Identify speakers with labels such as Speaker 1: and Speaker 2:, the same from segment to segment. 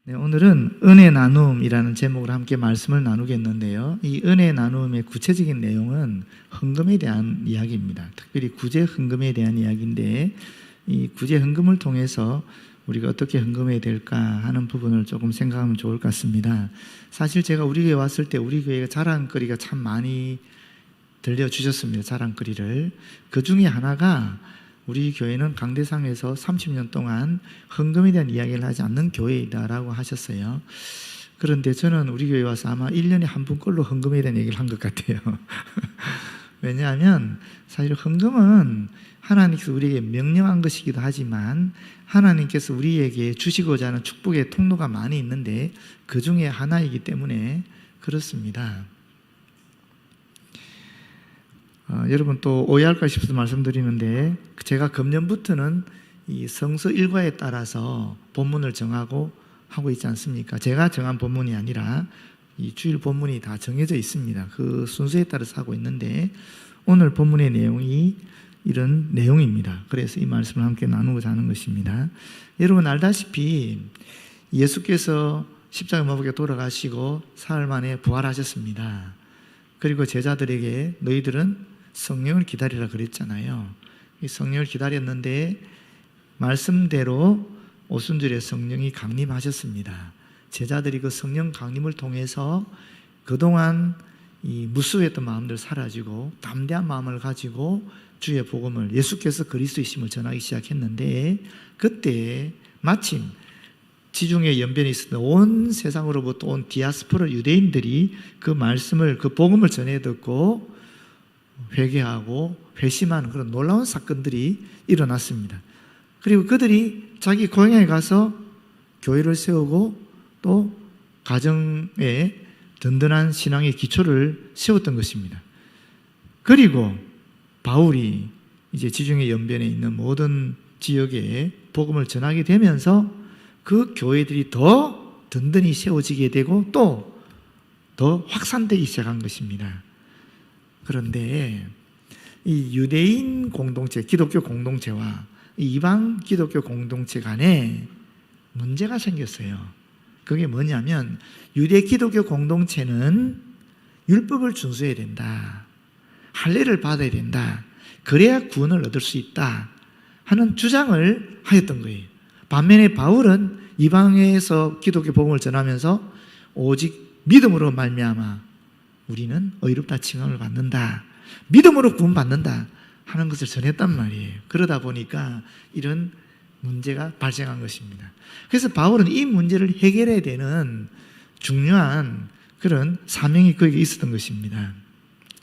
Speaker 1: 네, 오늘은 은혜 나눔이라는 제목으로 함께 말씀을 나누겠는데요. 이 은혜 나눔의 구체적인 내용은 헌금에 대한 이야기입니다. 특별히 구제 헌금에 대한 이야기인데, 이 구제 헌금을 통해서 우리가 어떻게 헌금해야 될까 하는 부분을 조금 생각하면 좋을 것 같습니다. 사실 제가 우리 교회 왔을 때 우리 교회가 자랑거리가 참 많이 들려주셨습니다. 자랑거리를. 그 중에 하나가 우리 교회는 강대상에서 30년 동안 헌금에 대한 이야기를 하지 않는 교회이다라고 하셨어요. 그런데 저는 우리 교회 와서 아마 1년에 한 분꼴로 헌금에 대한 얘기를 한 것 같아요. 왜냐하면 사실 헌금은 하나님께서 우리에게 명령한 것이기도 하지만 하나님께서 우리에게 주시고자 하는 축복의 통로가 많이 있는데 그 중에 하나이기 때문에 그렇습니다. 여러분 또 오해할까 싶어서 말씀드리는데, 제가 금년부터는 이 성서 일과에 따라서 본문을 정하고 하고 있지 않습니까? 제가 정한 본문이 아니라 이 주일 본문이 다 정해져 있습니다. 그 순서에 따라서 하고 있는데, 오늘 본문의 내용이 이런 내용입니다. 그래서 이 말씀을 함께 나누고자 하는 것입니다. 여러분 알다시피 예수께서 십자가 못 박혀 돌아가시고 사흘 만에 부활하셨습니다. 그리고 제자들에게 너희들은 성령을 기다리라 그랬잖아요. 이 성령을 기다렸는데 말씀대로 오순절에 성령이 강림하셨습니다. 제자들이 그 성령 강림을 통해서 그동안 이 무수했던 마음들 사라지고 담대한 마음을 가지고 주의 복음을, 예수께서 그리스도이심을 전하기 시작했는데, 그때 마침 지중해 연변에 있었던 온 세상으로부터 온 디아스포라 유대인들이 그 말씀을, 그 복음을 전해 듣고 회개하고 회심하는 그런 놀라운 사건들이 일어났습니다. 그리고 그들이 자기 고향에 가서 교회를 세우고 또 가정에 든든한 신앙의 기초를 세웠던 것입니다. 그리고 바울이 이제 지중해 연변에 있는 모든 지역에 복음을 전하게 되면서 그 교회들이 더 든든히 세워지게 되고 또 더 확산되기 시작한 것입니다. 그런데 이 유대인 공동체, 기독교 공동체와 이방 기독교 공동체 간에 문제가 생겼어요. 그게 뭐냐면 유대 기독교 공동체는 율법을 준수해야 된다, 할례를 받아야 된다, 그래야 구원을 얻을 수 있다 하는 주장을 하였던 거예요. 반면에 바울은 이방에서 기독교 복음을 전하면서 오직 믿음으로 말미암아 우리는 의롭다 칭함을 받는다, 믿음으로 구원받는다 하는 것을 전했단 말이에요. 그러다 보니까 이런 문제가 발생한 것입니다. 그래서 바울은 이 문제를 해결해야 되는 중요한 그런 사명이 그에게 있었던 것입니다.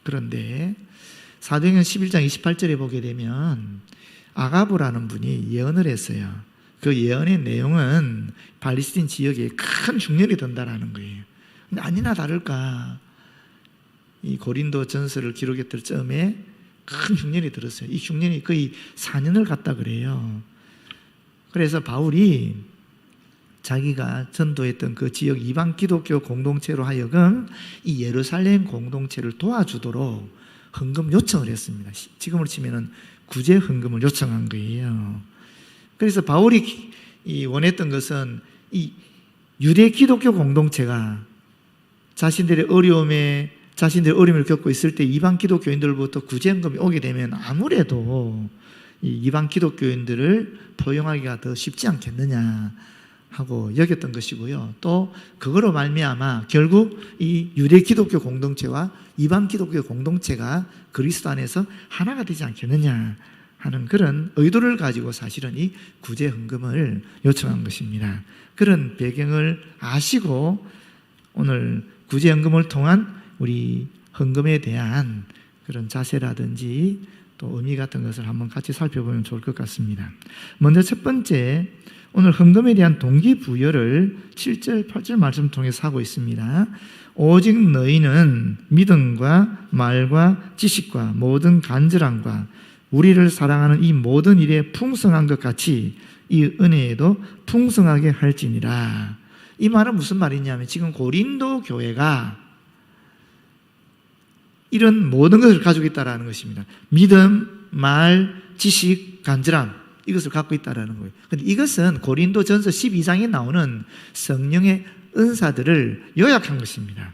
Speaker 1: 그런데 사도행전 11장 28절에 보게 되면 아가보라는 분이 예언을 했어요. 그 예언의 내용은 팔레스틴 지역에 큰 흉년이 든다라는 거예요. 근데 아니나 다를까 이 고린도 전서를 기록했을 즈음에 큰 흉년이 들었어요. 이 흉년이 거의 4년을 갔다 그래요. 그래서 바울이 자기가 전도했던 그 지역 이방 기독교 공동체로 하여금 이 예루살렘 공동체를 도와주도록 헌금 요청을 했습니다. 지금으로 치면은 구제 헌금을 요청한 거예요. 그래서 바울이 원했던 것은 이 유대 기독교 공동체가 자신들의 어려움을 겪고 있을 때 이방 기독교인들로부터 구제 헌금이 오게 되면 아무래도 이 이방 기독교인들을 포용하기가 더 쉽지 않겠느냐 하고 여겼던 것이고요. 또 그거로 말미암아 결국 이 유대 기독교 공동체와 이방 기독교 공동체가 그리스도 안에서 하나가 되지 않겠느냐 하는 그런 의도를 가지고 사실은 이 구제 헌금을 요청한 것입니다. 그런 배경을 아시고 오늘 구제 헌금을 통한 우리 헌금에 대한 그런 자세라든지 또 의미 같은 것을 한번 같이 살펴보면 좋을 것 같습니다. 먼저 첫 번째, 오늘 헌금에 대한 동기부여를 7절, 8절 말씀 통해서 하고 있습니다. 오직 너희는 믿음과 말과 지식과 모든 간절함과 우리를 사랑하는 이 모든 일에 풍성한 것 같이 이 은혜에도 풍성하게 할지니라. 이 말은 무슨 말이냐면 지금 고린도 교회가 이런 모든 것을 가지고 있다는 것입니다. 믿음, 말, 지식, 간절함, 이것을 갖고 있다라는 거예요. 근데 이것은 고린도전서 12장에 나오는 성령의 은사들을 요약한 것입니다.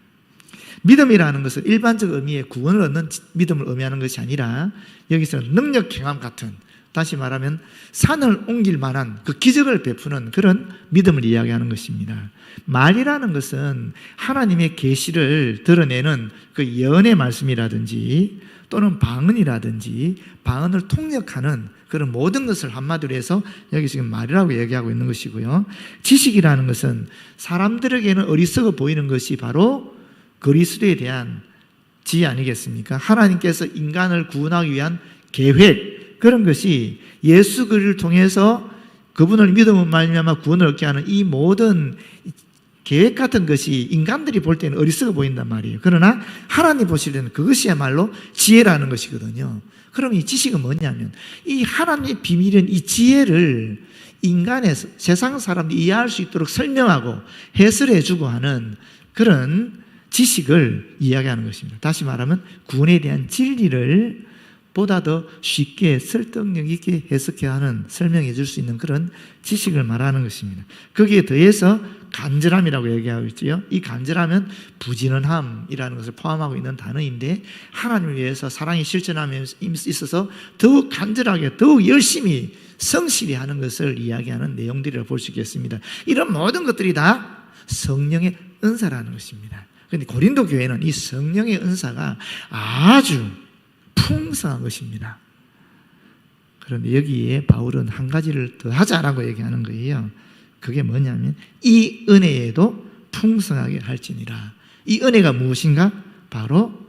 Speaker 1: 믿음이라는 것은 일반적 의미의 구원을 얻는 믿음을 의미하는 것이 아니라 여기서는 능력 행함 같은, 다시 말하면 산을 옮길 만한 그 기적을 베푸는 그런 믿음을 이야기하는 것입니다. 말이라는 것은 하나님의 계시를 드러내는 그 예언의 말씀이라든지 또는 방언이라든지 방언을 통역하는 그런 모든 것을 한마디로 해서 여기 지금 말이라고 얘기하고 있는 것이고요. 지식이라는 것은 사람들에게는 어리석어 보이는 것이 바로 그리스도에 대한 지혜 아니겠습니까? 하나님께서 인간을 구원하기 위한 계획, 그런 것이 예수 그리스도를 통해서 그분을 믿음으로 말미암아 구원을 얻게 하는 이 모든 계획 같은 것이 인간들이 볼 때는 어리석어 보인단 말이에요. 그러나 하나님 보실 때는 그것이야말로 지혜라는 것이거든요. 그럼 이 지식은 뭐냐면 이 하나님의 비밀인 이 지혜를 인간의 세상 사람들이 이해할 수 있도록 설명하고 해설해주고 하는 그런 지식을 이야기하는 것입니다. 다시 말하면 구원에 대한 진리를 보다 더 쉽게 설득력 있게 해석해야 하는, 설명해 줄 수 있는 그런 지식을 말하는 것입니다. 거기에 더해서 간절함이라고 얘기하고 있죠. 이 간절함은 부지런함이라는 것을 포함하고 있는 단어인데 하나님을 위해서 사랑이 실천함에 있어서 더욱 간절하게 더욱 열심히 성실히 하는 것을 이야기하는 내용들이라고 볼 수 있겠습니다. 이런 모든 것들이 다 성령의 은사라는 것입니다. 그런데 고린도 교회는 이 성령의 은사가 아주 풍성한 것입니다. 그런데 여기에 바울은 한 가지를 더 하자라고 얘기하는 거예요. 그게 뭐냐면 이 은혜에도 풍성하게 할지니라. 이 은혜가 무엇인가? 바로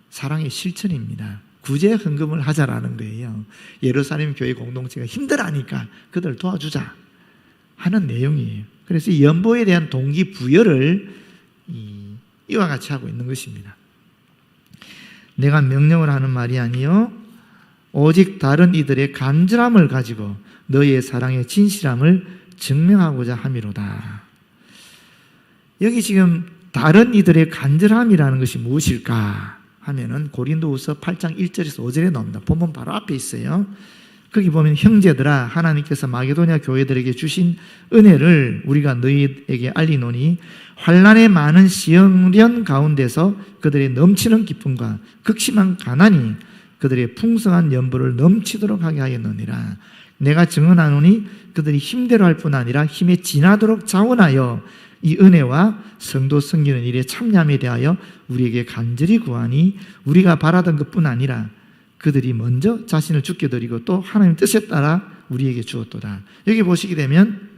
Speaker 1: 사랑의 실천입니다. 구제 헌금을 하자라는 거예요. 예루살렘 교회 공동체가 힘들어하니까 그들 도와주자 하는 내용이에요. 그래서 이 연보에 대한 동기부여를 이와 같이 하고 있는 것입니다. 내가 명령을 하는 말이 아니요 오직 다른 이들의 간절함을 가지고 너희의 사랑의 진실함을 증명하고자 함이로다. 여기 지금 다른 이들의 간절함이라는 것이 무엇일까 하면은 고린도후서 8장 1절에서 5절에 나옵니다. 본문 바로 앞에 있어요. 거기 보면 형제들아 하나님께서 마게도냐 교회들에게 주신 은혜를 우리가 너희에게 알리노니 환난의 많은 시험련 가운데서 그들의 넘치는 기쁨과 극심한 가난이 그들의 풍성한 연보를 넘치도록 하게 하였느니라. 내가 증언하노니 그들이 힘대로 할 뿐 아니라 힘에 지나도록 자원하여 이 은혜와 성도 섬기는 일에 참여함에 대하여 우리에게 간절히 구하니 우리가 바라던 것뿐 아니라 그들이 먼저 자신을 죽게 드리고 또 하나님 뜻에 따라 우리에게 주었도다. 여기 보시게 되면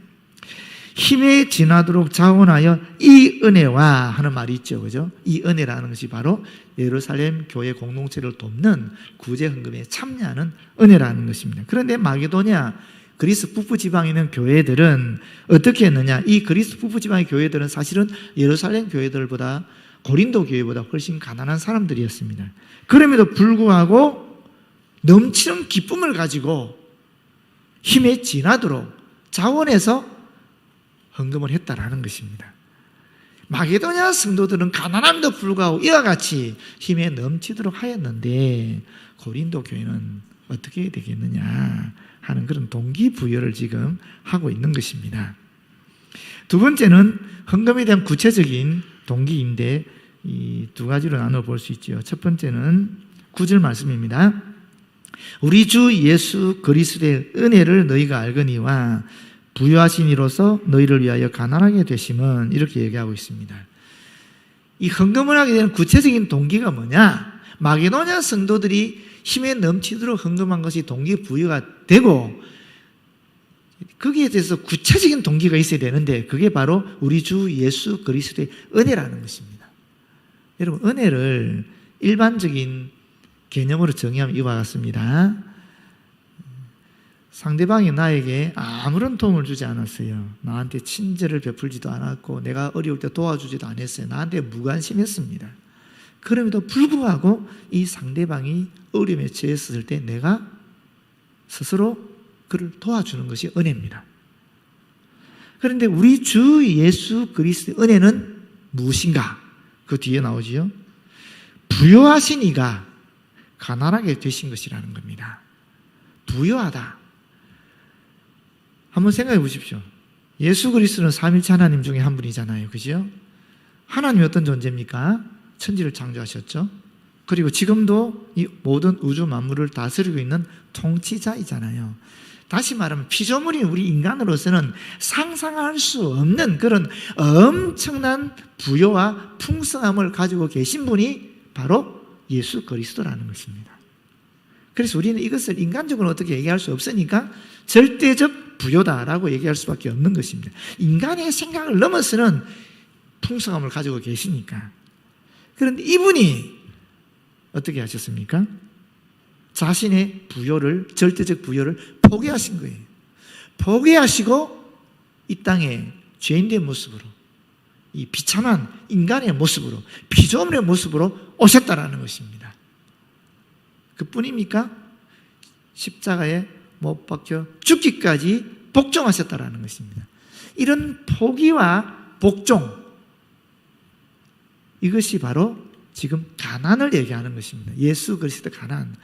Speaker 1: 힘에 지나도록 자원하여 이 은혜와 하는 말이 있죠. 그죠? 이 은혜라는 것이 바로 예루살렘 교회 공동체를 돕는 구제 헌금에 참여하는 은혜라는 것입니다. 그런데 마게도냐 그리스 북부 지방에 있는 교회들은 어떻게 했느냐? 이 그리스 북부 지방의 교회들은 사실은 예루살렘 교회들보다 고린도 교회보다 훨씬 가난한 사람들이었습니다. 그럼에도 불구하고 넘치는 기쁨을 가지고 힘에 지나도록 자원해서 헌금을 했다라는 것입니다. 마게도냐 성도들은 가난함에도 불구하고 이와 같이 힘에 넘치도록 하였는데 고린도 교회는 어떻게 되겠느냐 하는 그런 동기부여를 지금 하고 있는 것입니다. 두 번째는 헌금에 대한 구체적인 동기인데 이 두 가지로 나눠볼 수 있죠. 첫 번째는 9절 말씀입니다. 우리 주 예수 그리스도의 은혜를 너희가 알거니와 부유하신 이로서 너희를 위하여 가난하게 되심은 이렇게 얘기하고 있습니다. 이 헌금을 하게 되는 구체적인 동기가 뭐냐? 마게도냐 성도들이 힘에 넘치도록 헌금한 것이 동기부여가 되고 거기에 대해서 구체적인 동기가 있어야 되는데 그게 바로 우리 주 예수 그리스도의 은혜라는 것입니다. 여러분 은혜를 일반적인 개념으로 정의하면 이와 같습니다. 상대방이 나에게 아무런 도움을 주지 않았어요. 나한테 친절을 베풀지도 않았고 내가 어려울 때 도와주지도 않았어요. 나한테 무관심했습니다. 그럼에도 불구하고 이 상대방이 어려움에 처했을 때 내가 스스로 그를 도와주는 것이 은혜입니다. 그런데 우리 주 예수 그리스도의 은혜는 무엇인가? 그 뒤에 나오지요. 부요하신 이가 가난하게 되신 것이라는 겁니다. 부요하다. 한번 생각해 보십시오. 예수 그리스도는 삼일체 하나님 중에 한 분이잖아요. 그죠? 하나님이 어떤 존재입니까? 천지를 창조하셨죠. 그리고 지금도 이 모든 우주 만물을 다스리고 있는 통치자이잖아요. 다시 말하면 피조물인 우리 인간으로서는 상상할 수 없는 그런 엄청난 부요와 풍성함을 가지고 계신 분이 바로 예수 그리스도라는 것입니다. 그래서 우리는 이것을 인간적으로 어떻게 얘기할 수 없으니까 절대적 부요다라고 얘기할 수밖에 없는 것입니다. 인간의 생각을 넘어서는 풍성함을 가지고 계시니까. 그런데 이분이 어떻게 하셨습니까? 자신의 부요를, 절대적 부요를 포기하신 거예요. 포기하시고 이 땅에 죄인된 모습으로, 이 비참한 인간의 모습으로, 피조물의 모습으로 오셨다라는 것입니다. 그뿐입니까? 십자가에 못 박혀 죽기까지 복종하셨다라는 것입니다. 이런 포기와 복종, 이것이 바로 지금 가난을 얘기하는 것입니다. 예수 그리스도 가난.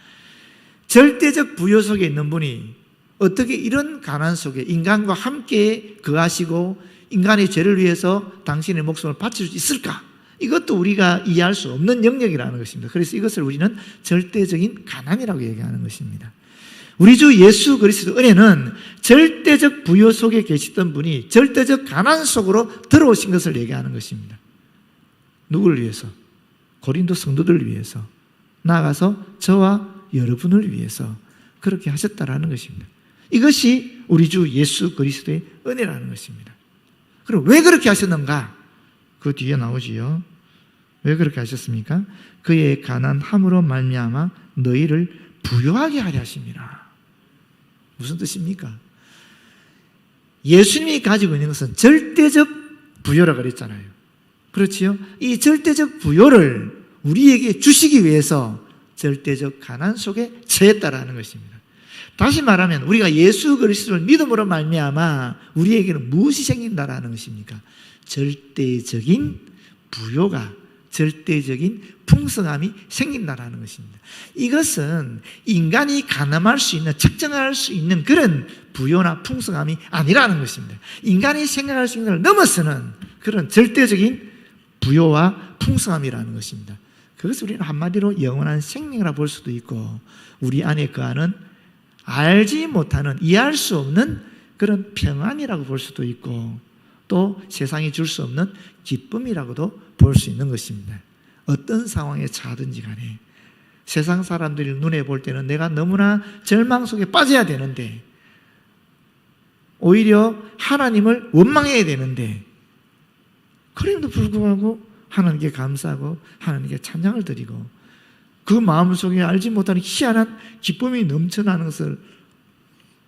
Speaker 1: 절대적 부요 속에 있는 분이 어떻게 이런 가난 속에 인간과 함께 거하시고 인간의 죄를 위해서 당신의 목숨을 바칠 수 있을까? 이것도 우리가 이해할 수 없는 영역이라는 것입니다. 그래서 이것을 우리는 절대적인 가난이라고 얘기하는 것입니다. 우리 주 예수 그리스도 은혜는 절대적 부요 속에 계시던 분이 절대적 가난 속으로 들어오신 것을 얘기하는 것입니다. 누구를 위해서? 고린도 성도들을 위해서, 나아가서 저와 여러분을 위해서 그렇게 하셨다라는 것입니다. 이것이 우리 주 예수 그리스도의 은혜라는 것입니다. 그럼 왜 그렇게 하셨는가? 그 뒤에 나오지요. 왜 그렇게 하셨습니까? 그의 가난함으로 말미암아 너희를 부유하게 하려 하심이라. 무슨 뜻입니까? 예수님이 가지고 있는 것은 절대적 부유라고 그랬잖아요. 그렇지요? 이 절대적 부요를 우리에게 주시기 위해서 절대적 가난 속에 처했다라는 것입니다. 다시 말하면 우리가 예수 그리스도를 믿음으로 말미암아 우리에게는 무엇이 생긴다라는 것입니까? 절대적인 부요가, 절대적인 풍성함이 생긴다라는 것입니다. 이것은 인간이 가늠할 수 있는, 측정할 수 있는 그런 부요나 풍성함이 아니라는 것입니다. 인간이 생각할 수 있는 걸 넘어서는 그런 절대적인 부요와 풍성함이라는 것입니다. 그것을 우리는 한마디로 영원한 생명이라 볼 수도 있고, 우리 안에 거하는 알지 못하는, 이해할 수 없는 그런 평안이라고 볼 수도 있고, 또 세상이 줄 수 없는 기쁨이라고도 볼 수 있는 것입니다. 어떤 상황에 처하든지 간에 세상 사람들이 눈에 볼 때는 내가 너무나 절망 속에 빠져야 되는데, 오히려 하나님을 원망해야 되는데, 그럼에도 불구하고 하나님께 감사하고 하나님께 찬양을 드리고 그 마음속에 알지 못하는 희한한 기쁨이 넘쳐나는 것을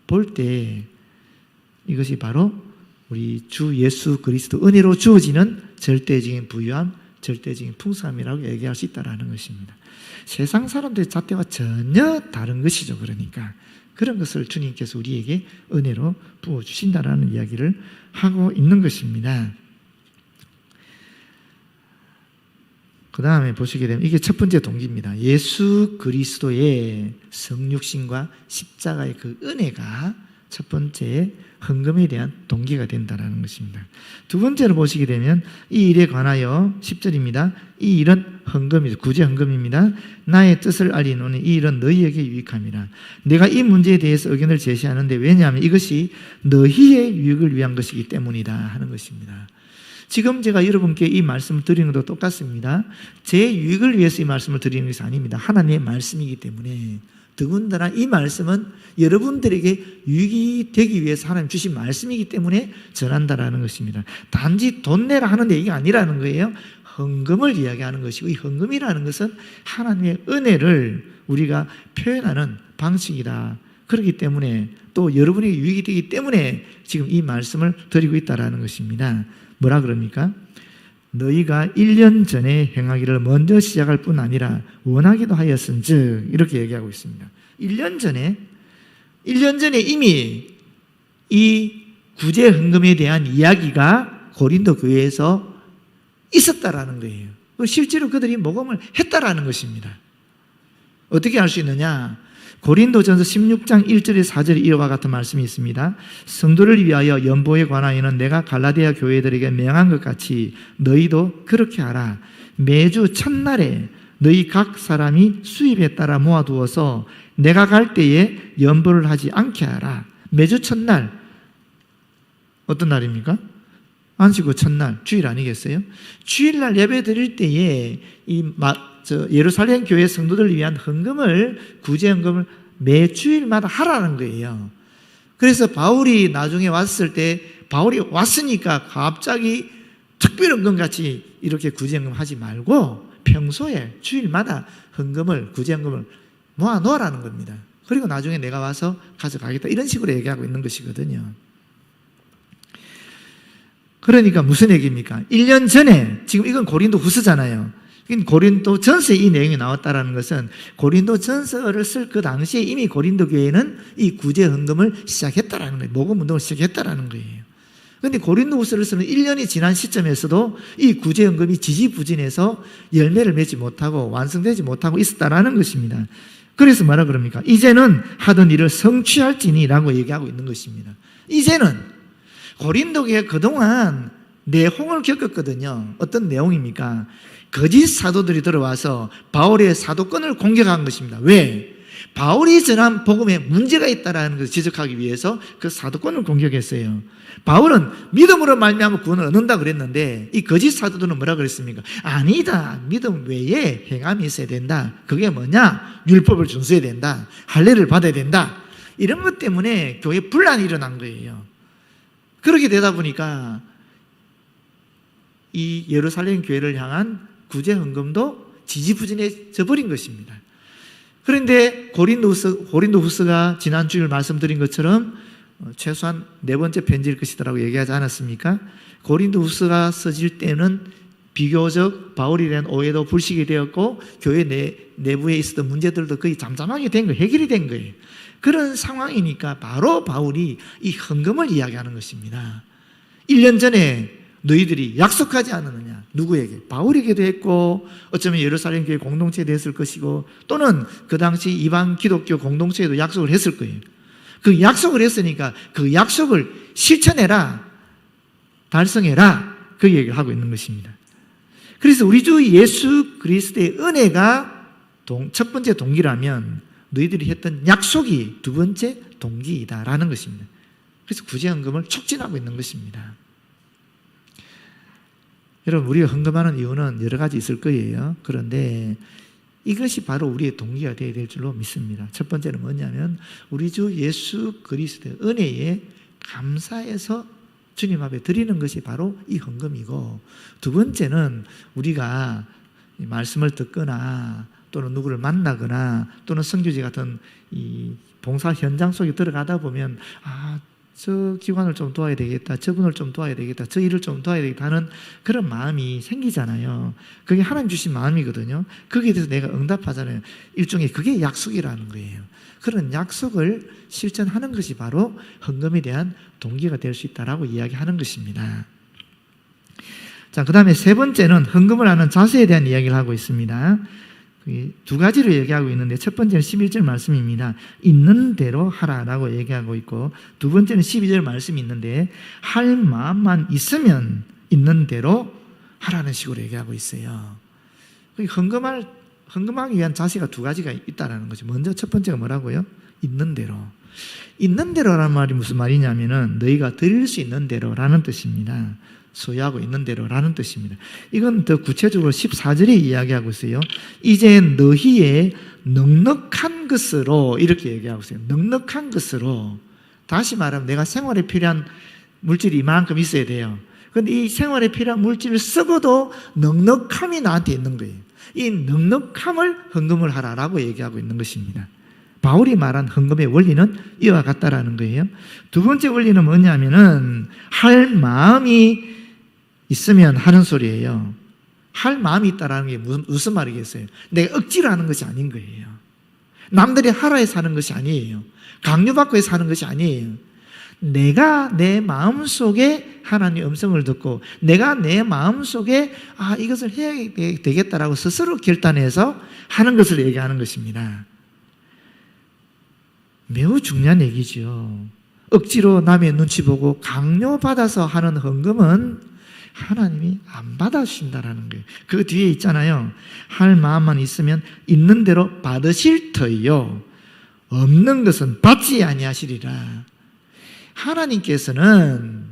Speaker 1: 볼 때, 이것이 바로 우리 주 예수 그리스도 은혜로 주어지는 절대적인 부유함, 절대적인 풍성함이라고 얘기할 수 있다는 것입니다. 세상 사람들의 잣대와 전혀 다른 것이죠. 그러니까 그런 것을 주님께서 우리에게 은혜로 부어주신다는 이야기를 하고 있는 것입니다. 그 다음에 보시게 되면 이게 첫 번째 동기입니다. 예수 그리스도의 성육신과 십자가의 그 은혜가 첫 번째 헌금에 대한 동기가 된다는 것입니다. 두 번째로 보시게 되면 이 일에 관하여 10절입니다. 이 일은 헌금이죠. 구제 헌금입니다. 나의 뜻을 알리노니 이 일은 너희에게 유익함이라. 내가 이 문제에 대해서 의견을 제시하는데 왜냐하면 이것이 너희의 유익을 위한 것이기 때문이다 하는 것입니다. 지금 제가 여러분께 이 말씀을 드리는 것도 똑같습니다. 제 유익을 위해서 이 말씀을 드리는 것이 아닙니다. 하나님의 말씀이기 때문에, 더군다나 이 말씀은 여러분들에게 유익이 되기 위해서 하나님 주신 말씀이기 때문에 전한다라는 것입니다. 단지 돈 내라 하는 얘기가 아니라는 거예요. 헌금을 이야기하는 것이고, 이 헌금이라는 것은 하나님의 은혜를 우리가 표현하는 방식이다. 그렇기 때문에 또 여러분에게 유익이 되기 때문에 지금 이 말씀을 드리고 있다는 것입니다. 뭐라 그럽니까? 너희가 1년 전에 행하기를 먼저 시작할 뿐 아니라 원하기도 하였은즉, 이렇게 얘기하고 있습니다. 1년 전에 이미 이 구제 헌금에 대한 이야기가 고린도 교회에서 있었다라는 거예요. 실제로 그들이 모금을 했다라는 것입니다. 어떻게 알 수 있느냐? 고린도전서 16장 1절에 4절에 이와 같은 말씀이 있습니다. 성도를 위하여 연보에 관하여는 내가 갈라디아 교회들에게 명한 것 같이 너희도 그렇게 하라. 매주 첫날에 너희 각 사람이 수입에 따라 모아두어서 내가 갈 때에 연보를 하지 않게 하라. 매주 첫날, 어떤 날입니까? 안식구 첫날, 주일 아니겠어요? 주일날 예배 드릴 때에 예루살렘 교회 성도들을 위한 헌금을, 구제헌금을 매 주일마다 하라는 거예요. 그래서 바울이 나중에 왔을 때, 바울이 왔으니까 갑자기 특별헌금 같이 이렇게 구제헌금 하지 말고 평소에 주일마다 헌금을, 구제헌금을 모아 놓으라는 겁니다. 그리고 나중에 내가 와서 가져가겠다, 이런 식으로 얘기하고 있는 것이거든요. 그러니까 무슨 얘기입니까? 1년 전에, 지금 이건 고린도 후서잖아요. 고린도 전서에 이 내용이 나왔다는 것은 고린도 전서를 쓸 그 당시에 이미 고린도 교회는 이 구제 헌금을 시작했다라는 거예요. 모금 운동을 시작했다라는 거예요. 그런데 고린도 후서를 쓰는 1년이 지난 시점에서도 이 구제 헌금이 지지부진해서 열매를 맺지 못하고 완성되지 못하고 있었다라는 것입니다. 그래서 뭐라 그럽니까? 이제는 하던 일을 성취할지니라고 얘기하고 있는 것입니다. 이제는 고린도 교회 그동안 내홍을 겪었거든요. 어떤 내용입니까? 거짓 사도들이 들어와서 바울의 사도권을 공격한 것입니다. 왜? 바울이 전한 복음에 문제가 있다는 것을 지적하기 위해서 그 사도권을 공격했어요. 바울은 믿음으로 말미암아 구원을 얻는다 그랬는데 이 거짓 사도들은 뭐라 그랬습니까? 아니다. 믿음 외에 행함이 있어야 된다. 그게 뭐냐? 율법을 준수해야 된다. 할례를 받아야 된다. 이런 것 때문에 교회에 분란이 일어난 거예요. 그렇게 되다 보니까 이 예루살렘 교회를 향한 구제 헌금도 지지부진해져 버린 것입니다. 그런데 고린도후서가 지난 주일 말씀드린 것처럼 최소한 4번째 편지일 것이라고 얘기하지 않았습니까? 고린도후서가 써질 때는 비교적 바울에 대한 오해도 불식이 되었고 교회 내부에 있었던 문제들도 거의 잠잠하게 된 거예요. 해결이 된 거예요. 그런 상황이니까 바로 바울이 이 헌금을 이야기하는 것입니다. 1년 전에 너희들이 약속하지 않았느냐? 누구에게? 바울에게도 했고 어쩌면 예루살렘 교회 공동체에 됐을 것이고 또는 그 당시 이방 기독교 공동체에도 약속을 했을 거예요. 그 약속을 했으니까 그 약속을 실천해라, 달성해라, 그 얘기를 하고 있는 것입니다. 그래서 우리 주 예수 그리스도의 은혜가 첫 번째 동기라면 너희들이 했던 약속이 두 번째 동기이다라는 것입니다. 그래서 구제헌금을 촉진하고 있는 것입니다. 여러분, 우리가 헌금하는 이유는 여러 가지 있을 거예요. 그런데 이것이 바로 우리의 동기가 되어야 될 줄로 믿습니다. 첫 번째는 뭐냐면 우리 주 예수 그리스도의 은혜에 감사해서 주님 앞에 드리는 것이 바로 이 헌금이고, 두 번째는 우리가 말씀을 듣거나 또는 누구를 만나거나 또는 선교지 같은 이 봉사 현장 속에 들어가다 보면 저 기관을 좀 도와야 되겠다, 저분을 좀 도와야 되겠다, 저 일을 좀 도와야 되겠다 하는 그런 마음이 생기잖아요. 그게 하나님 주신 마음이거든요. 거기에 대해서 내가 응답하잖아요. 일종의 그게 약속이라는 거예요. 그런 약속을 실천하는 것이 바로 헌금에 대한 동기가 될 수 있다라고 이야기하는 것입니다. 자, 그 다음에 세 번째는 헌금을 하는 자세에 대한 이야기를 하고 있습니다. 두 가지를 얘기하고 있는데 첫 번째는 11절 말씀입니다. 있는 대로 하라라고 얘기하고 있고, 두 번째는 12절 말씀이 있는데 할 마음만 있으면 있는 대로 하라는 식으로 얘기하고 있어요. 헌금하기 위한 자세가 두 가지가 있다는 거죠. 먼저 첫 번째가 뭐라고요? 있는 대로. 있는 대로라는 말이 무슨 말이냐면은 너희가 드릴 수 있는 대로라는 뜻입니다. 소유하고 있는 대로라는 뜻입니다. 이건 더 구체적으로 14절에 이야기하고 있어요. 이제 너희의 넉넉한 것으로, 이렇게 얘기하고 있어요. 넉넉한 것으로. 다시 말하면 내가 생활에 필요한 물질이 이만큼 있어야 돼요. 그런데 이 생활에 필요한 물질을 쓰고도 넉넉함이 나한테 있는 거예요. 이 넉넉함을 헌금을 하라라고 얘기하고 있는 것입니다. 바울이 말한 헌금의 원리는 이와 같다라는 거예요. 두 번째 원리는 뭐냐면은 할 마음이 있으면 하는 소리예요. 할 마음이 있다라는 게 무슨 말이겠어요? 내가 억지로 하는 것이 아닌 거예요. 남들이 하라 해서 하는 것이 아니에요. 강요받고 해서 하는 것이 아니에요. 내가 내 마음속에 하나님의 음성을 듣고 내가 내 마음속에 이것을 해야 되겠다라고 스스로 결단해서 하는 것을 얘기하는 것입니다. 매우 중요한 얘기죠. 억지로 남의 눈치 보고 강요받아서 하는 헌금은 하나님이 안 받아주신다라는 거예요. 그 뒤에 있잖아요. 할 마음만 있으면 있는 대로 받으실 터이요 없는 것은 받지 아니하시리라. 하나님께서는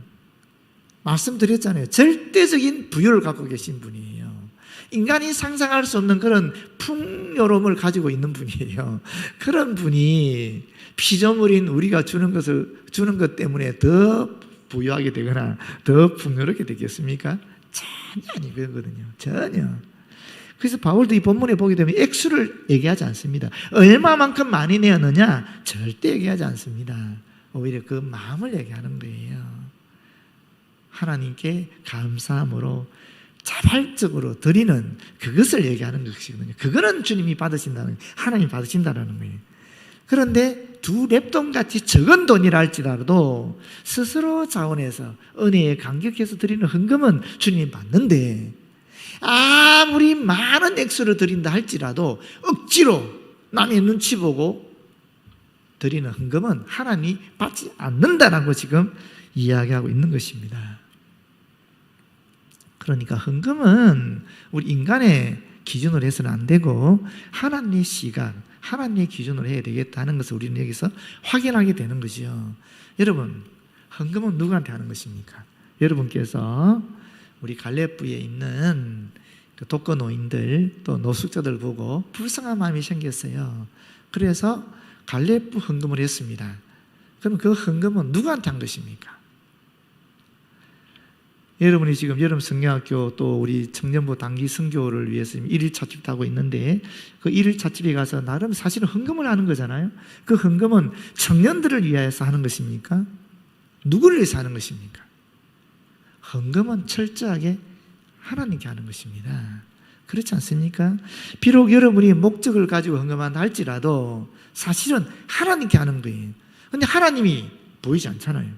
Speaker 1: 말씀드렸잖아요. 절대적인 부유를 갖고 계신 분이에요. 인간이 상상할 수 없는 그런 풍요로움을 가지고 있는 분이에요. 그런 분이 피조물인 우리가 주는 것 때문에 더 부유하게 되거나 더 풍요롭게 되겠습니까? 전혀 아니거든요. 전혀. 그래서 바울도 이 본문에 보게 되면 액수를 얘기하지 않습니다. 얼마만큼 많이 내었느냐? 절대 얘기하지 않습니다. 오히려 그 마음을 얘기하는 거예요. 하나님께 감사함으로 자발적으로 드리는 그것을 얘기하는 것이거든요. 그거는 주님이 받으신다는, 하나님이 받으신다는 거예요. 그런데 두 랩돈같이 적은 돈이라 할지라도 스스로 자원해서 은혜에 감격해서 드리는 헌금은 주님이 받는데, 아무리 많은 액수를 드린다 할지라도 억지로 남의 눈치 보고 드리는 헌금은 하나님이 받지 않는다는 거 지금 이야기하고 있는 것입니다. 그러니까 헌금은 우리 인간의 기준으로 해서는 안 되고 하나님의 시각, 하나님의 기준으로 해야 되겠다는 것을 우리는 여기서 확인하게 되는 거죠. 여러분, 헌금은 누구한테 하는 것입니까? 여러분께서 우리 갈렙부에 있는 그 독거노인들 또 노숙자들 보고 불쌍한 마음이 생겼어요. 그래서 갈렙부 헌금을 했습니다. 그럼 그 헌금은 누구한테 한 것입니까? 여러분이 지금 여름 성경학교 또 우리 청년부 단기 선교를 위해서 1일 찻집도 하고 있는데 그 1일 찻집에 가서 나름 사실은 헌금을 하는 거잖아요. 그 헌금은 청년들을 위하여서 하는 것입니까? 누구를 위해서 하는 것입니까? 헌금은 철저하게 하나님께 하는 것입니다. 그렇지 않습니까? 비록 여러분이 목적을 가지고 헌금한다 할지라도 사실은 하나님께 하는 거예요. 그런데 하나님이 보이지 않잖아요.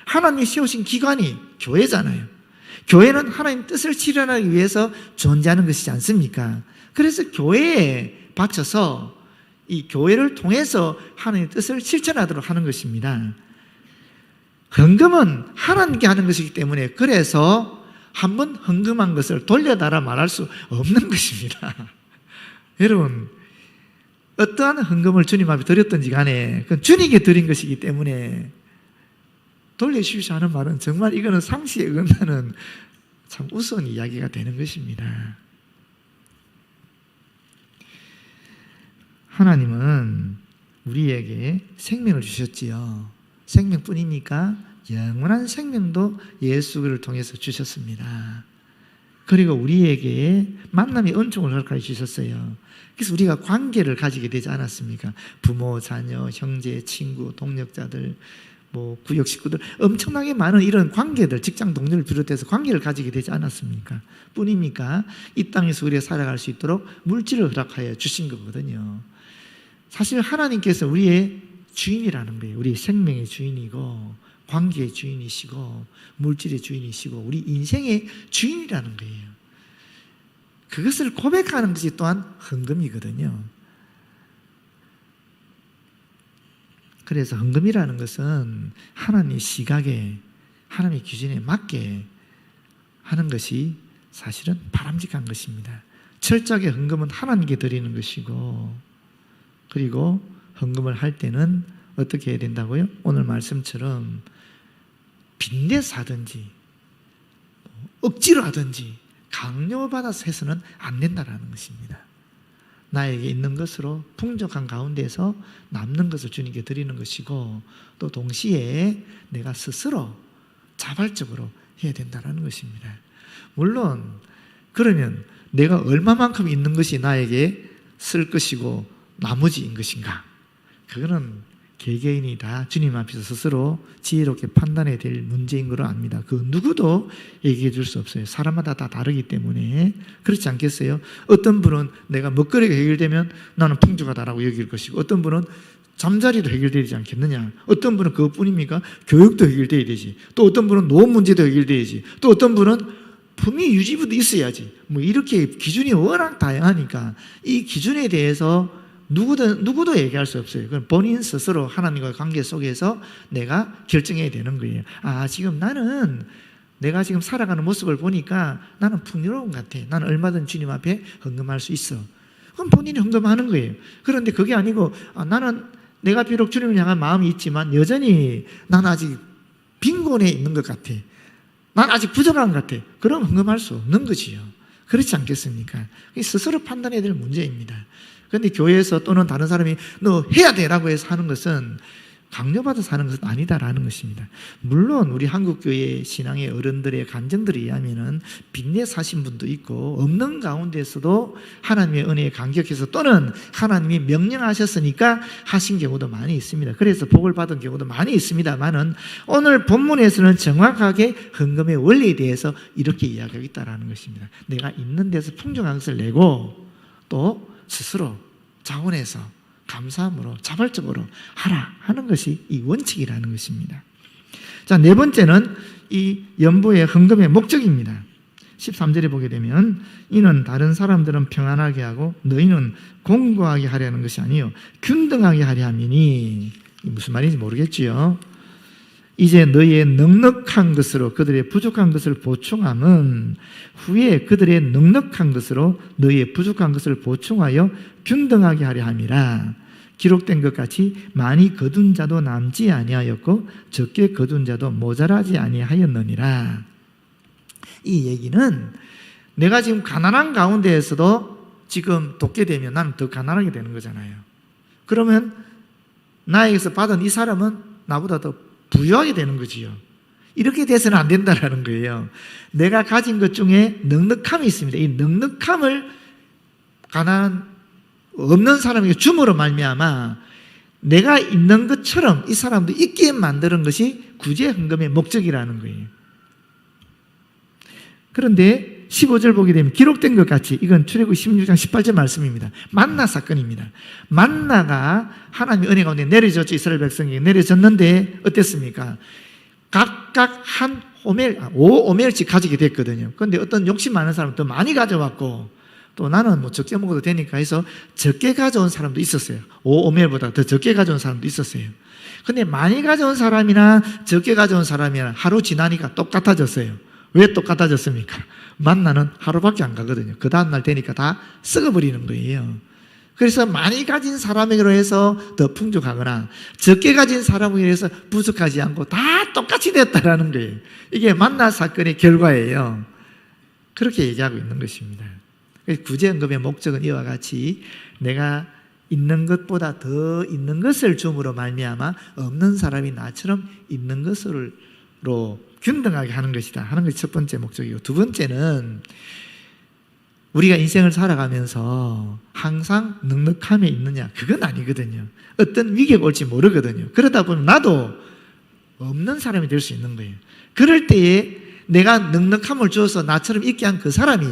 Speaker 1: 하나님이 세우신 기관이 교회잖아요. 교회는 하나님 뜻을 실현하기 위해서 존재하는 것이지 않습니까? 그래서 교회에 바쳐서 이 교회를 통해서 하나님의 뜻을 실천하도록 하는 것입니다. 헌금은 하나님께 하는 것이기 때문에 그래서 한번 헌금한 것을 돌려달라 말할 수 없는 것입니다. 여러분, 어떠한 헌금을 주님 앞에 드렸든지 간에 그건 주님께 드린 것이기 때문에 돌려주시오 하는 말은 정말 이거는 상식에 어긋나는 참 우스운 이야기가 되는 것입니다. 하나님은 우리에게 생명을 주셨지요. 생명뿐입니까? 영원한 생명도 예수를 통해서 주셨습니다. 그리고 우리에게 만남의 은총을 허락해 주셨어요. 그래서 우리가 관계를 가지게 되지 않았습니까? 부모, 자녀, 형제, 친구, 동력자들, 구역 식구들, 엄청나게 많은 이런 관계들, 직장 동료를 비롯해서 관계를 가지게 되지 않았습니까? 뿐입니까? 이 땅에서 우리가 살아갈 수 있도록 물질을 허락하여 주신 거거든요. 사실 하나님께서 우리의 주인이라는 거예요. 우리 생명의 주인이고 관계의 주인이시고 물질의 주인이시고 우리 인생의 주인이라는 거예요. 그것을 고백하는 것이 또한 헌금이거든요. 그래서 헌금이라는 것은 하나님의 시각에, 하나님의 기준에 맞게 하는 것이 사실은 바람직한 것입니다. 철저하게 헌금은 하나님께 드리는 것이고, 그리고 헌금을 할 때는 어떻게 해야 된다고요? 오늘 말씀처럼 빚내서 하든지 억지로 하든지 강요받아서 해서는 안 된다는 것입니다. 나에게 있는 것으로 풍족한 가운데서 남는 것을 주님께 드리는 것이고 또 동시에 내가 스스로 자발적으로 해야 된다는 것입니다. 물론 그러면 내가 얼마만큼 있는 것이 나에게 쓸 것이고 나머지인 것인가? 그거는 개개인이 다 주님 앞에서 스스로 지혜롭게 판단해야 될 문제인 걸 압니다. 그 누구도 얘기해 줄 수 없어요. 사람마다 다 다르기 때문에. 그렇지 않겠어요? 어떤 분은 내가 먹거리가 해결되면 나는 풍족하다라고 여길 것이고 어떤 분은 잠자리도 해결되지 않겠느냐. 어떤 분은 그것뿐입니까? 교육도 해결돼야 되지. 또 어떤 분은 노후 문제도 해결돼야지. 또 어떤 분은 품위 유지부도 있어야지. 이렇게 기준이 워낙 다양하니까 이 기준에 대해서 누구도 얘기할 수 없어요. 그건 본인 스스로 하나님과의 관계 속에서 내가 결정해야 되는 거예요. 지금 나는 내가 지금 살아가는 모습을 보니까 나는 풍요로운 것 같아. 나는 얼마든 주님 앞에 헌금할 수 있어. 그럼 본인이 헌금하는 거예요. 그런데 그게 아니고 나는 내가 비록 주님을 향한 마음이 있지만 여전히 난 아직 빈곤에 있는 것 같아. 난 아직 부족한 것 같아. 그럼 헌금할 수 없는 거지요. 그렇지 않겠습니까? 스스로 판단해야 될 문제입니다. 그런데 교회에서 또는 다른 사람이 너 해야 돼라고 해서 하는 것은 강요받아서 하는 것은 아니다라는 것입니다. 물론 우리 한국교회 신앙의 어른들의 간증들에 의하면은 빚내 사신 분도 있고 없는 가운데서도 하나님의 은혜에 감격해서 또는 하나님이 명령하셨으니까 하신 경우도 많이 있습니다. 그래서 복을 받은 경우도 많이 있습니다만은 오늘 본문에서는 정확하게 헌금의 원리에 대해서 이렇게 이야기하고 있다는 것입니다. 내가 있는 데서 풍족한 것을 내고 또 스스로 자원해서 감사함으로 자발적으로 하라 하는 것이 이 원칙이라는 것입니다. 자, 네 번째는 이 연보의 헌금의 목적입니다. 13절에 보게 되면 이는 다른 사람들은 평안하게 하고 너희는 공고하게 하려는 것이 아니요 균등하게 하려 함이니. 무슨 말인지 모르겠지요. 이제 너희의 넉넉한 것으로 그들의 부족한 것을 보충함은 후에 그들의 넉넉한 것으로 너희의 부족한 것을 보충하여 균등하게 하려 함이라. 기록된 것 같이 많이 거둔 자도 남지 아니하였고 적게 거둔 자도 모자라지 아니하였느니라. 이 얘기는 내가 지금 가난한 가운데에서도 지금 돕게 되면 나는 더 가난하게 되는 거잖아요. 그러면 나에게서 받은 이 사람은 나보다 더 부유하게 되는 거지요. 이렇게 돼서는 안 된다라는 거예요. 내가 가진 것 중에 넉넉함이 있습니다. 이 넉넉함을 가난 없는 사람에게 줌으로 말미암아 내가 있는 것처럼 이 사람도 있게 만드는 것이 구제 헌금의 목적이라는 거예요. 그런데 15절 보게 되면 기록된 것 같이, 이건 출애굽 16장 18절 말씀입니다. 만나 사건입니다. 만나가 하나님의 은혜 가운데 내려졌죠. 이스라엘 백성에게 내려졌는데 어땠습니까? 각각 한 오멜, 5오멜씩 가지게 됐거든요. 그런데 어떤 욕심 많은 사람은 더 많이 가져왔고 또 나는 뭐 적게 먹어도 되니까 해서 적게 가져온 사람도 있었어요. 5오멜보다 더 적게 가져온 사람도 있었어요. 근데 많이 가져온 사람이나 적게 가져온 사람이나 하루 지나니까 똑같아졌어요. 왜 똑같아졌습니까? 만나는 하루밖에 안 가거든요. 그 다음날 되니까 다 썩어버리는 거예요. 그래서 많이 가진 사람에게로 해서 더 풍족하거나 적게 가진 사람에게로 해서 부족하지 않고 다 똑같이 됐다라는 거예요. 이게 만나 사건의 결과예요. 그렇게 얘기하고 있는 것입니다. 구제헌금의 목적은 이와 같이 내가 있는 것보다 더 있는 것을 줌으로 말미암아 없는 사람이 나처럼 있는 것으로 균등하게 하는 것이다 하는 것이 첫 번째 목적이고, 두 번째는 우리가 인생을 살아가면서 항상 넉넉함에 있느냐, 그건 아니거든요. 어떤 위기가 올지 모르거든요. 그러다 보면 나도 없는 사람이 될 수 있는 거예요. 그럴 때에 내가 넉넉함을 주어서 나처럼 있게 한 그 사람이,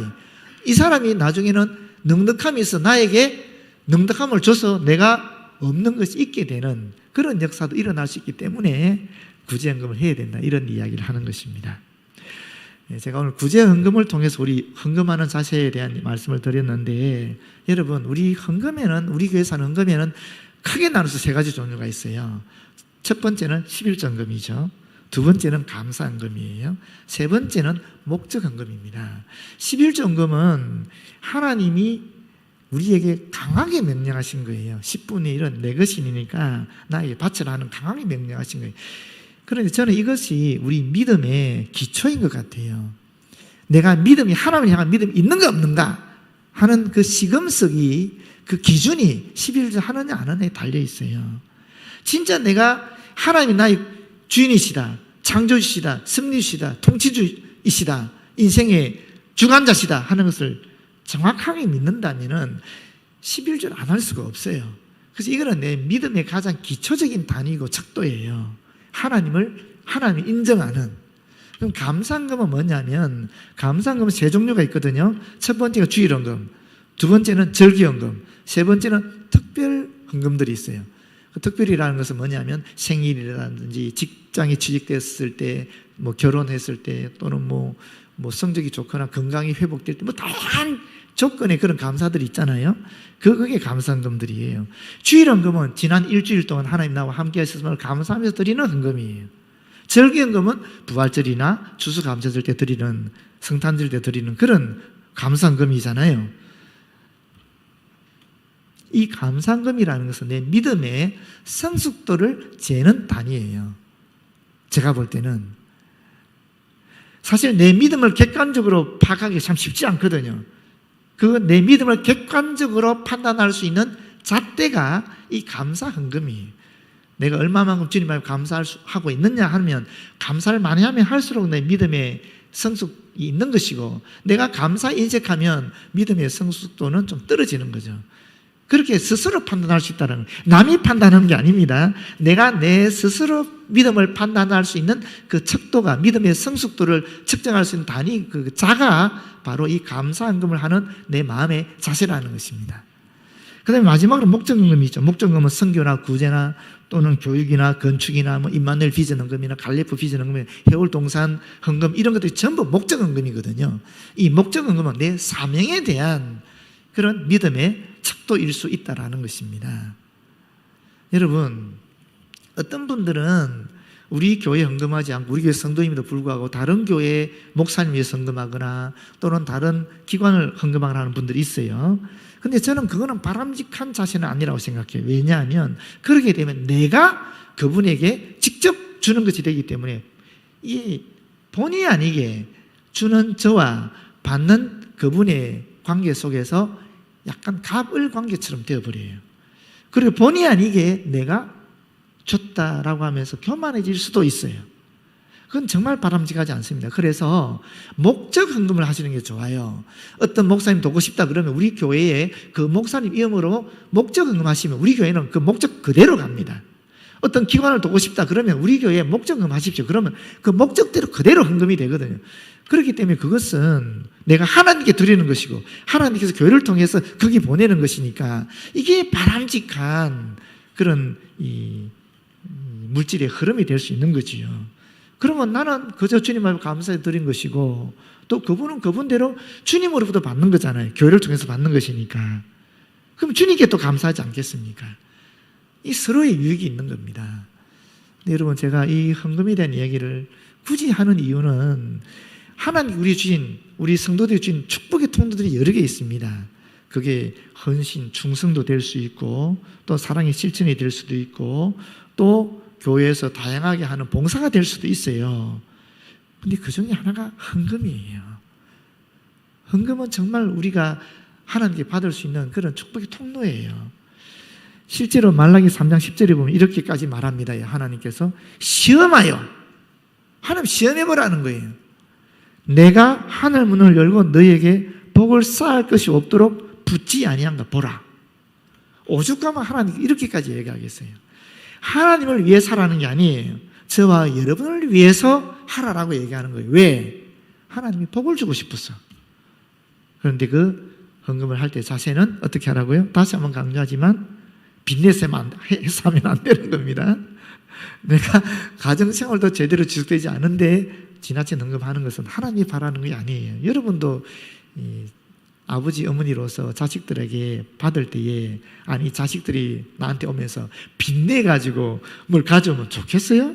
Speaker 1: 이 사람이 나중에는 넉넉함이 있어 나에게 넉넉함을 줘서 내가 없는 것이 있게 되는 그런 역사도 일어날 수 있기 때문에 구제헌금을 해야 된다, 이런 이야기를 하는 것입니다. 제가 오늘 구제헌금을 통해서 우리 헌금하는 자세에 대한 말씀을 드렸는데, 여러분, 우리 헌금에는, 우리 교회에서 하는 헌금에는 크게 나눠서 세 가지 종류가 있어요. 첫 번째는 11조헌금이죠. 두 번째는 감사헌금이에요. 세 번째는 목적헌금입니다. 11조헌금은 하나님이 우리에게 강하게 명령하신 거예요. 10분의 1은 내 것이니까 나에게 바쳐라 하는 강하게 명령하신 거예요. 그런데 저는 이것이 우리 믿음의 기초인 것 같아요. 내가 믿음이, 하나님을 향한 믿음이 있는가 없는가 하는 그 시금석이, 그 기준이 11조 하느냐 안 하느냐에 달려 있어요. 진짜 내가 하나님이 나의 주인이시다, 창조주시다, 승리주시다, 통치주이시다, 인생의 주관자시다 하는 것을 정확하게 믿는다면은 11조를 안 할 수가 없어요. 그래서 이거는 내 믿음의 가장 기초적인 단위이고 척도예요. 하나님이 인정하는. 그럼 감사헌금은 뭐냐면, 감사헌금은 세 종류가 있거든요. 첫 번째가 주일헌금, 두 번째는 절기헌금, 세 번째는 특별헌금들이 있어요. 그 특별이라는 것은 뭐냐면 생일이라든지 직장에 취직됐을 때, 뭐 결혼했을 때, 또는 뭐 성적이 좋거나 건강이 회복될 때, 뭐 다양한 조건에 그런 감사들이 있잖아요. 그게 감사헌금들이에요. 주일헌금은 지난 일주일 동안 하나님 나와 함께 하셨음을 감사하면서 드리는 헌금이에요. 절기헌금은 부활절이나 추수감사절 때 드리는, 성탄절 때 드리는 그런 감사헌금이잖아요. 이 감사헌금이라는 것은 내 믿음의 성숙도를 재는 단위예요. 제가 볼 때는 사실 내 믿음을 객관적으로 파악하기 참 쉽지 않거든요. 그 내 믿음을 객관적으로 판단할 수 있는 잣대가 이 감사헌금이에요. 내가 얼마만큼 주님 앞에 감사하고 있느냐 하면, 감사를 많이 하면 할수록 내 믿음의 성숙이 있는 것이고, 내가 감사 인색하면 믿음의 성숙도는 좀 떨어지는 거죠. 그렇게 스스로 판단할 수 있다는 거예요. 남이 판단하는 게 아닙니다. 내가 내 스스로 믿음을 판단할 수 있는 그 척도가, 믿음의 성숙도를 측정할 수 있는 단위, 그 자가 바로 이 감사헌금을 하는 내 마음의 자세라는 것입니다. 그 다음에 마지막으로 목적헌금이 있죠. 목적헌금은 선교나 구제나 또는 교육이나 건축이나 뭐 임마누엘 비전헌금이나 갈레프 비전헌금, 해월동산 헌금, 이런 것들이 전부 목적헌금이거든요. 이 목적헌금은 내 사명에 대한 그런 믿음의 척도일 수 있다는 것입니다. 여러분, 어떤 분들은 우리 교회 헌금하지 않고, 우리 교회 성도임에도 불구하고 다른 교회 목사님 위해서 헌금하거나 또는 다른 기관을 헌금하는 분들이 있어요. 근데 저는 그거는 바람직한 자세는 아니라고 생각해요. 왜냐하면 그렇게 되면 내가 그분에게 직접 주는 것이 되기 때문에 이 본의 아니게 주는 저와 받는 그분의 관계 속에서 약간 갑을 관계처럼 되어버려요. 그리고 본의 아니게 내가 줬다라고 하면서 교만해질 수도 있어요. 그건 정말 바람직하지 않습니다. 그래서 목적 헌금을 하시는 게 좋아요. 어떤 목사님 돕고 싶다 그러면 우리 교회에 그 목사님 이름으로 목적 헌금하시면 우리 교회는 그 목적 그대로 갑니다. 어떤 기관을 돕고 싶다 그러면 우리 교회에 목적 헌금 하십시오. 그러면 그 목적대로 그대로 헌금이 되거든요. 그렇기 때문에 그것은 내가 하나님께 드리는 것이고 하나님께서 교회를 통해서 거기 보내는 것이니까 이게 바람직한 그런 이 물질의 흐름이 될 수 있는 거지요. 그러면 나는 그저 주님 앞에 감사해 드린 것이고 또 그분은 그분대로 주님으로부터 받는 거잖아요. 교회를 통해서 받는 것이니까. 그럼 주님께 또 감사하지 않겠습니까? 이 서로의 유익이 있는 겁니다. 근데 여러분, 제가 이 헌금에 대한 이야기를 굳이 하는 이유는 하나님 우리 주신, 우리 성도들이 주신 축복의 통로들이 여러 개 있습니다. 그게 헌신, 충성도 될 수 있고 또 사랑의 실천이 될 수도 있고 또 교회에서 다양하게 하는 봉사가 될 수도 있어요. 근데 그 중에 하나가 헌금이에요. 헌금은 정말 우리가 하나님께 받을 수 있는 그런 축복의 통로예요. 실제로 말라기 3장 10절에 보면 이렇게까지 말합니다. 하나님께서 시험하여, 하나님 시험해보라는 거예요. 내가 하늘 문을 열고 너에게 복을 쌓을 것이 없도록 붙지 아니한가 보라. 오죽하면 하나님 이렇게까지 얘기하겠어요. 하나님을 위해 살라는 게 아니에요. 저와 여러분을 위해서 하라라고 얘기하는 거예요. 왜? 하나님이 복을 주고 싶어서. 그런데 그 헌금을 할 때 자세는 어떻게 하라고요? 다시 한번 강조하지만 빚내서 하면 안 되는 겁니다. 내가 가정생활도 제대로 지속되지 않은데 지나친 헌금하는 것은 하나님이 바라는 게 아니에요. 여러분도 아버지 어머니로서 자식들에게 받을 때에, 아니 자식들이 나한테 오면서 빚내가지고 뭘 가져오면 좋겠어요?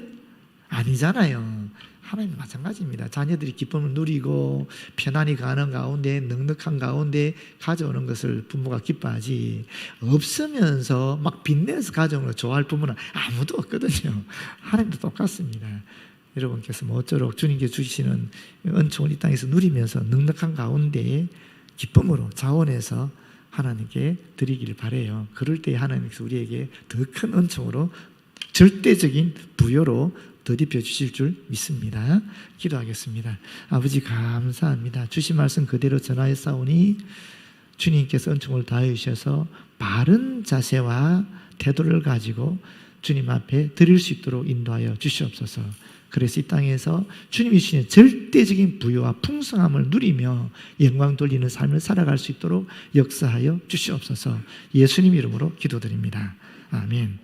Speaker 1: 아니잖아요. 하나님은 마찬가지입니다. 자녀들이 기쁨을 누리고 편안히 가는 가운데, 넉넉한 가운데 가져오는 것을 부모가 기뻐하지, 없으면서 막 빚내서 가져오는 걸 좋아할 부모는 아무도 없거든요. 하나님도 똑같습니다. 여러분께서 모쪼록 주님께 주시는 은총을 이 땅에서 누리면서 넉넉한 가운데 기쁨으로 자원해서 하나님께 드리기를 바라요. 그럴 때 하나님께서 우리에게 더 큰 은총으로 절대적인 부여로 덧입혀 주실 줄 믿습니다. 기도하겠습니다. 아버지 감사합니다. 주신 말씀 그대로 전하였사오니 주님께서 은총을 다해 주셔서 바른 자세와 태도를 가지고 주님 앞에 드릴 수 있도록 인도하여 주시옵소서. 그래서 이 땅에서 주님이 주시는 절대적인 부여와 풍성함을 누리며 영광 돌리는 삶을 살아갈 수 있도록 역사하여 주시옵소서. 예수님 이름으로 기도드립니다. 아멘.